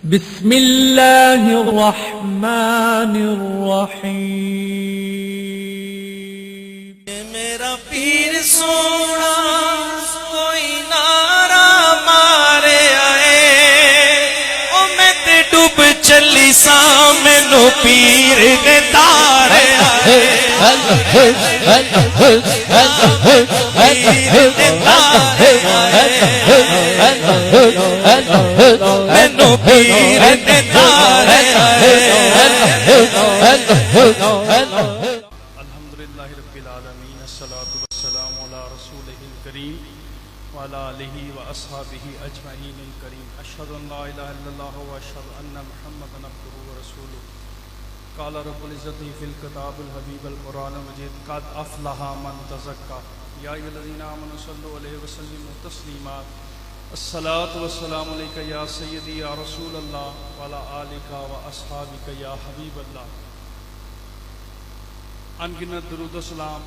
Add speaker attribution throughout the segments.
Speaker 1: बिस्मिल्लाहिर्रहमानिर्रहीम। मेरा पीर सोना कोई नारा मारे आए, ओ मैं ते डूब चली सा मैनू पीर ने तारे आए, मैनू पीर ने तारे आए।
Speaker 2: अल्हम्दुलिल्लाहि रब्बिल आलमीन, अस्सलातु वस्सलामु अला रसूलिहिल करीम व अला आलिहि व अस्हाबिहि अजमईन करीम। अशहदु अन ला इलाहा इल्लल्लाह व अशहदु अन्ना मुहम्मदन अब्दुहु व रसूलुहु। क़ाल रब्बुल इज़्ज़ति फ़िल किताबिल हबीबिल क़ुरानिल मजीद क़द अफ़लहा मन तज़क्का या अय्युहल्लज़ीना आमनू सल्लु अलैहि व सल्लिमू तस्लीमा। अस्सलातु वस्सलामु अलैका या सय्यदी या रसूलल्लाह व अला आलिका व अस्हाबिका या हबीबल्लाह। अनगिनत दुरूद सलाम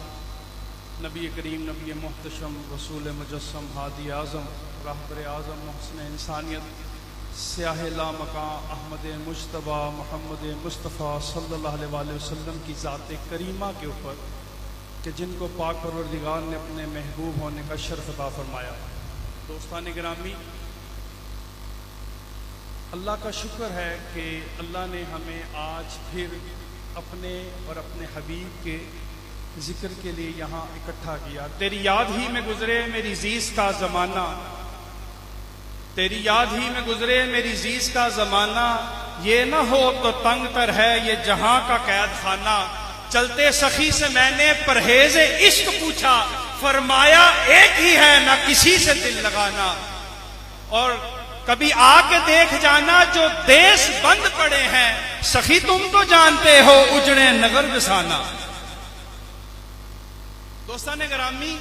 Speaker 2: नबी करीम, नबी मुहतशम, रसूल मुजस्सम, हादी आज़म, रहबर आज़म, मुहसिन इंसानियत, स्याह लामकां, अहमद मुज्तबा, मोहम्मद मुस्तफ़ा सल्लल्लाहु अलैहि वसल्लम की ज़ात करीमा के ऊपर कि जिनको पाक परवरदिगार ने अपने महबूब होने का शर्फ अता फरमाया। दोस्तान गिरामी, अल्लाह का शुक्र है कि अल्लाह ने हमें आज फिर अपने और अपने हबीब के जिक्र के लिए यहाँ इकट्ठा किया। तेरी याद ही में गुजरे मेरी जीज का ज़माना, तेरी याद ही में गुजरे मेरी जीज का ज़माना, ये न हो तो तंग तर है ये जहां का कैद खाना। चलते सखी से मैंने परहेज इश्क पूछा, फरमाया एक ही है ना किसी से दिल लगाना। और कभी आके देख जाना जो देश बंद पड़े हैं, सखी तुम तो जानते हो उजड़े नगर बसाना। दोस्तान गिरामी,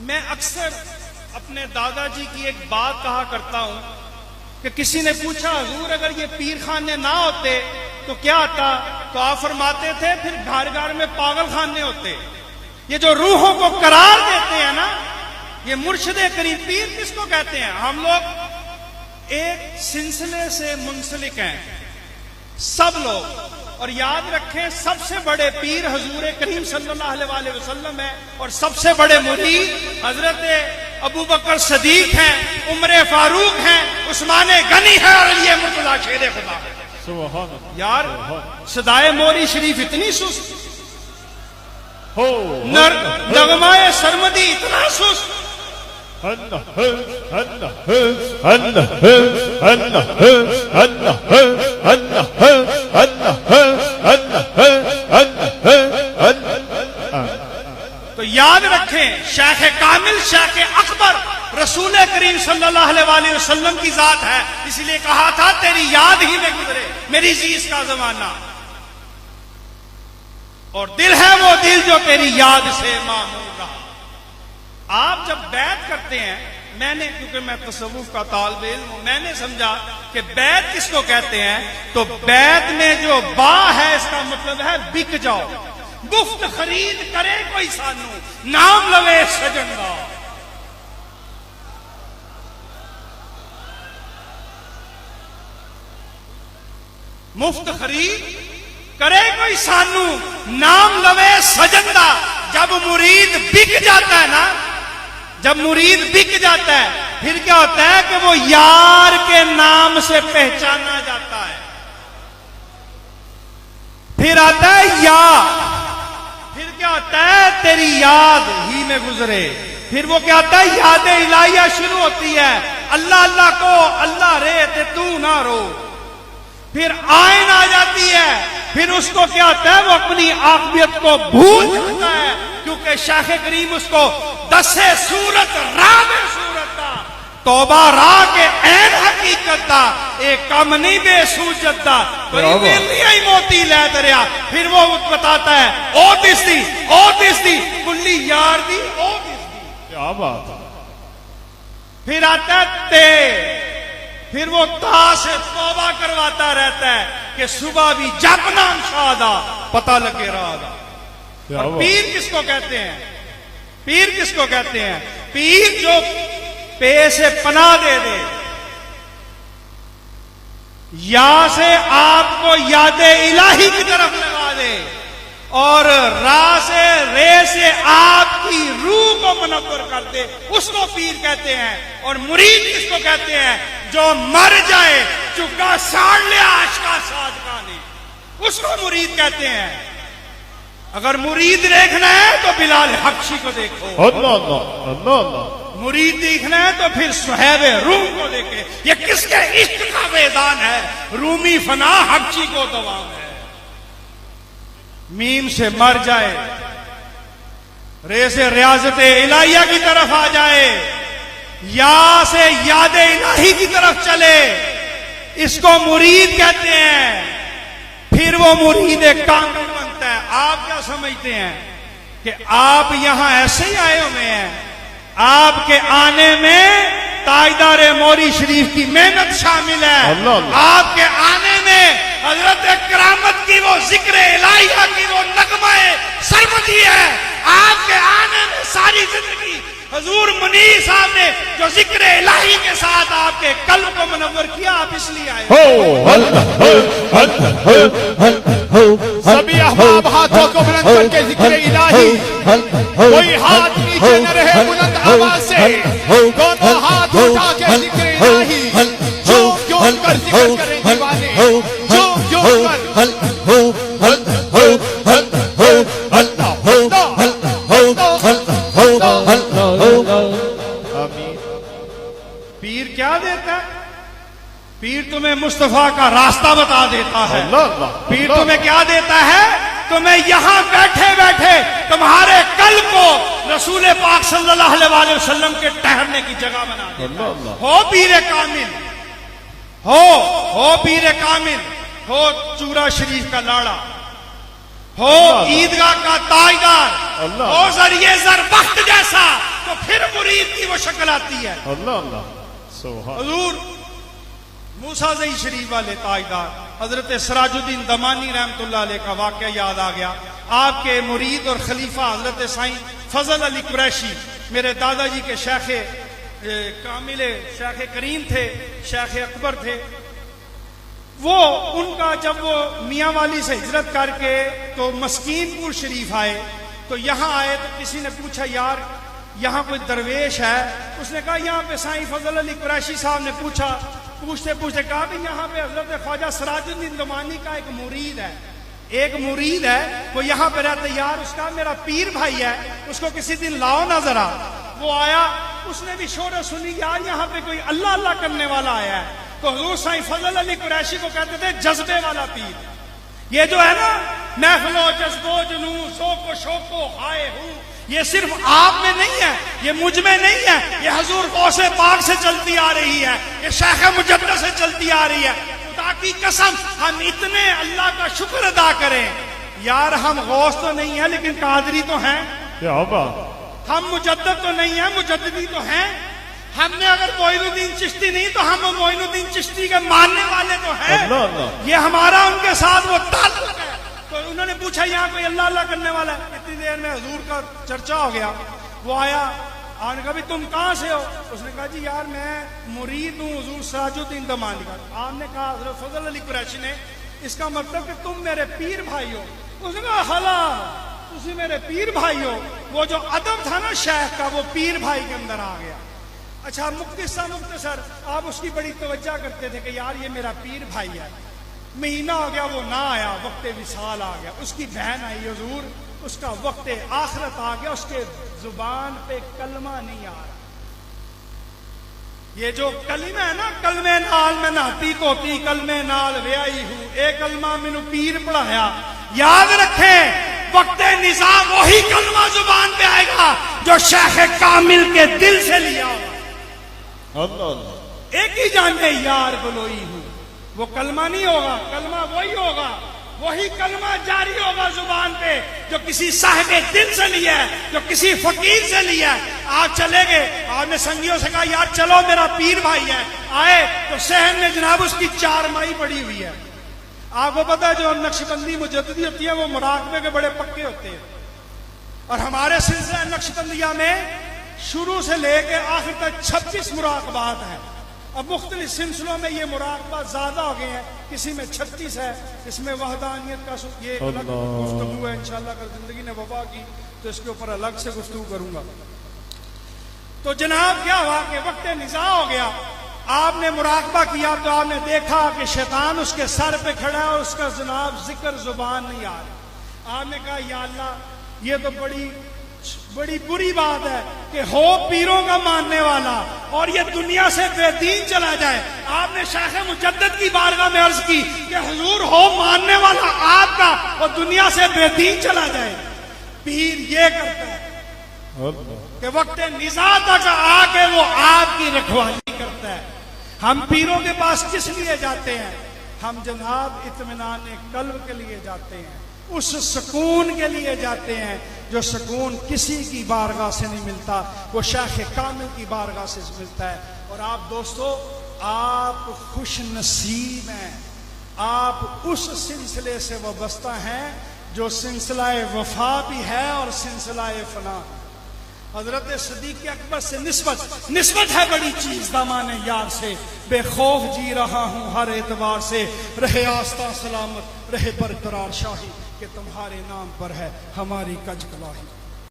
Speaker 2: मैं अक्सर अपने दादाजी की एक बात कहा करता हूं कि किसी ने पूछा हुजूर अगर ये पीर खाने ना होते तो क्या आता, तो आप फरमाते थे फिर घर घर में पागल खाने होते। ये जो रूहों को करार देते हैं ना, ये मुर्शिदे करीम पीर किसको कहते हैं? हम लोग एक सिलसिले से मुंसलिक हैं सब लोग, और याद रखें सबसे बड़े पीर हुजूर करीम सल्लल्लाहु अलैहि वसल्लम है, और सबसे बड़े मुरीद हजरत अबू बकर सदीक हैं, उमर फारूक हैं, उस्मान गनी है, और ये मुर्तजा शेर खुदा है। यार सदाए मोरी शरीफ इतनी सुस्त हो, नगमाए सरमदी इतना सुस्त, तो याद रखें शेख कामिल शेख अकबर रसूल करीम सल्लल्लाहु अलैहि वसल्लम की जात है। इसलिए कहा था तेरी याद ही में गुजरे मेरी जीज का जमाना, और दिल है वो दिल जो तेरी याद से मामूर रहा। आप जब बैत करते हैं, मैंने क्योंकि मैं तसव्वुफ का तालिब इल्म हूं, मैंने समझा कि बैत किसको कहते हैं, तो बैत में जो बा है इसका मतलब है बिक जाओ, गुफ्त खरीद करे कोई सानू, नाम लवे सजन दा। मुफ्त खरीद करे कोई सानू, नाम लवे सजन दा। जब मुरीद बिक जाता है ना, जब मुरीद बिक जाता है, फिर क्या होता है कि वो यार के नाम से पहचाना जाता है। फिर आता है यार, फिर क्या होता है तेरी याद ही में गुजरे, फिर वो क्या होता है याद इलाहिया शुरू होती है। अल्लाह अल्लाह को अल्लाह रे ते तू ना रो, फिर आयन आ जाती है, फिर उसको क्या होता है वो अपनी आखिरत को भूल जाता है, क्योंकि शाह करीम उसको दसे सूरत राह में सूरत दा, तौबा राह के ऐन हकीकत दा, एक कम नहीं बेसूजत दा, कोई मिलिया ही मोती लै दरिया। फिर वो बताता है ओ दिसदी कुल्ली यार दी ओ दिसदी, क्या बात है। फिर आता है ते, फिर वो ता से तौबा करवाता रहता है कि सुबह भी जप नाम शादा पता लगे रहा। और पीर किसको कहते हैं? पीर किसको कहते हैं? पीर जो पे से पनाह दे दे, या से आपको याद इलाही की तरफ लगा दे, और रा से रे से आपकी रूह को मुनव्वर कर दे, उसको पीर कहते हैं। और मुरीद किसको कहते हैं? जो मर जाए, चुका साड़ ले आशका सादका ने, उसको मुरीद कहते हैं। अगर मुरीद देखना है तो बिलाल हबशी को देखो,
Speaker 3: अल्लाह अल्लाह अल्लाह अल्लाह।
Speaker 2: मुरीद देखना है तो फिर सुहैब रूम को देखे। ये किसके इश्क का मैदान है? रूमी फना हबशी को दवाम है। मीम से मर जाए, रे से रियाजत इलाहिया की तरफ आ जाए, या से याद इलाही की तरफ चले, इसको मुरीद कहते हैं। फिर वो मुरीद कामिल बनता है। आप क्या समझते हैं कि आप यहां ऐसे ही आए हुए हैं? आपके आने में ताजदार मौरी शरीफ की मेहनत शामिल है। आपके आने में हजरत करामत की वो जिक्र इलाहिया की वो नगमाए सरमदी है। आपके आने में सारी जिंदगी हजूर मुनीर साहब ने जो जिक्र इलाही के साथ आपके कल्ब को मुनव्वर किया, आप इसलिए आए।
Speaker 3: सभी अहबाब हाथों को बुलंद करके जिक्र इलाही, कोई हाथ नीचे न रहे, बुलंद आवाज से दोनों हाथ उठा के जिक्र इलाही, झूम झूम कर जिक्र करें दीवाने, झूम झूम
Speaker 2: पीर क्या देता है? पीर तुम्हें मुस्तफा का रास्ता बता देता है। पीर तुम्हें क्या देता है? तुम्हें यहां बैठे बैठे तुम्हारे कल्ब को रसूल पाक सल्लल्लाहु अलैहि वसल्लम के ठहरने की जगह बना देता है। हो पीर कामिल, हो पीर कामिल, हो चूरा शरीफ का लाड़ा, हो ईदगाह का ताजदार, हो जरिए जर वक्त जैसा, तो फिर मुरीद की वो शक्ल आती है। हुजूर मूसा ज़ई शरीफ वाले ताजदार हजरत सिराजुद्दीन दमानी रहमतुल्लाह अलैह का वाकया याद आ गया। आपके मुरीद और खलीफा हजरत साईं फजल अली कुरैशी मेरे दादाजी के शेख कामिल शेख करीम थे, शेख अकबर थे। वो उनका जब वो मियाँ वाली से हिजरत करके तो मस्कीनपुर शरीफ आए, तो यहाँ आए तो किसी ने पूछा यार यहाँ कोई दरवेश है? उसने कहा यहाँ पे साईं फजल अली कुरैशी साहब ने पूछा, पूछते पूछते कहा कि यहाँ पे हजरत ख्वाजा सिराजुद्दीन दमानी का एक मुरीद है, एक मुरीद है, वो यहाँ पे रहता है। यार उसका मेरा पीर भाई है, उसको किसी दिन लाओ ना जरा। वो आया, उसने भी शोर सुनी यार यहाँ पे कोई अल्लाह अल्लाह करने वाला आया है। तो हुजूर साईं फजल अली कुरैशी को कहते थे जज्बे वाला पीर। ये जो है ना महफिलो जज्बो जुनू शोको शोको हाय हूँ, ये सिर्फ आप में नहीं है, ये मुझ में नहीं है, ये हजूर गौसे पाक से चलती आ रही है, ये शेख मुजद्दद से चलती आ रही है। खुदा की कसम हम इतने अल्लाह का शुक्र अदा करें, यार हम गौस तो नहीं है लेकिन कादरी तो हैं।
Speaker 3: क्या बात।
Speaker 2: हम मुजद्दद तो नहीं है, मुजद्दिदी तो हैं। हमने अगर मोइनुद्दीन चिश्ती नहीं तो हम मोइनुद्दीन चिश्ती के मानने वाले तो हैं। ये हमारा उनके साथ वो ताल्लुक है। तो उन्होंने पूछा यहाँ कोई अल्लाह अल्लाह करने वाला है? इतनी देर में हुजूर का चर्चा हो गया। वो आया, आपने कहा तुम कहाँ से हो? उसने कहा जी यार मैं मुरीद हूँ हुजूर सिराजुद्दीन दमानी का। आपने कहा हज़रत फजल अली कुरैशी ने, इसका मतलब कि तुम मेरे पीर भाई हो। उसने कहा हला तुम मेरे पीर भाई हो। वो जो अदब था ना शेख का, वो पीर भाई के अंदर आ गया। अच्छा मुख्तसर आप उसकी बड़ी तवज्जो करते थे कि यार ये मेरा पीर भाई है। महीना हो गया वो ना आया, वक्त विसाल आ गया। उसकी बहन आई हुजूर, उसका वक्त आखिरत आ गया, उसके जुबान पे कलमा नहीं आ रहा। ये जो कलमा है ना, कलमे नाल में नाती धोती कलमे नाल व्याई हूं, एक कलमा मैनू पीर पढ़ाया। याद रखें वक्त निजाम वही कलमा जुबान पे आएगा जो शेख कामिल के दिल से लिया होगा। एक ही जाने यार बलोई हूं, वो कलमा नहीं होगा, कलमा वही होगा, वही कलमा जारी होगा जुबान पे जो किसी साहिब दिल से लिया है, जो किसी फकीर से लिया है। आप चले गए, आपने संगियों से कहा यार चलो मेरा पीर भाई है। आए तो सहन में जनाब उसकी चारमाई पड़ी हुई है। आपको पता है जो नक्शबंदी मुजद्दिदी होती है वो मुराकबे के बड़े पक्के होते हैं। और हमारे सिलसिला नक्शबंदिया में शुरू से लेकर आखिर तक 26 मुराकबात हैं। अब मुख्तलिफ सिलसिलों में ये मुराकबा ज्यादा हो गए हैं, किसी में 36 है, इसमें वहदानियत का ये अलग गुफ्तगू है। इंशाअल्लाह अगर जिंदगी ने वफा की तो इसके ऊपर अलग से गुफ्तगू करूंगा। तो जनाब क्या हुआ कि वक्त निज़ा हो गया, आपने मुराकबा किया तो आपने देखा कि शैतान उसके सर पे खड़ा है और उसका जनाब जिक्र जुबान नहीं आ रहा। आपने कहा या अल्लाह ये तो बड़ी बुरी बात है कि हो पीरों का मानने वाला और ये दुनिया से बेदीन चला जाए। आपने शाख मुजद्दद की बारगाह में अर्ज की कि हुजूर हो मानने वाला आपका और दुनिया से बेदीन चला जाए। पीर ये करता है कि वक्त निज़ा तक आके वो आपकी रखवाली करता है। हम पीरों के पास किस लिए जाते हैं? हम जनाब इत्मीनान कल्ब के लिए जाते हैं, उस सुकून के लिए जाते हैं जो सुकून किसी की बारगाह से नहीं मिलता, वो शाख कामिल की बारगाह से मिलता है। और आप दोस्तों, आप खुश नसीब हैं, आप उस सिलसिले से वाबस्ता हैं जो सिलसिला वफा भी है और सिलसिला फना। हजरत सदीक अकबर से निस्बत है बड़ी चीज दामाने यार से, बेखौफ जी रहा हूं हर एतबार से, रहे आस्था सलामत रहे बरकरार शाही, कि तुम्हारे नाम पर है हमारी कज कलाही।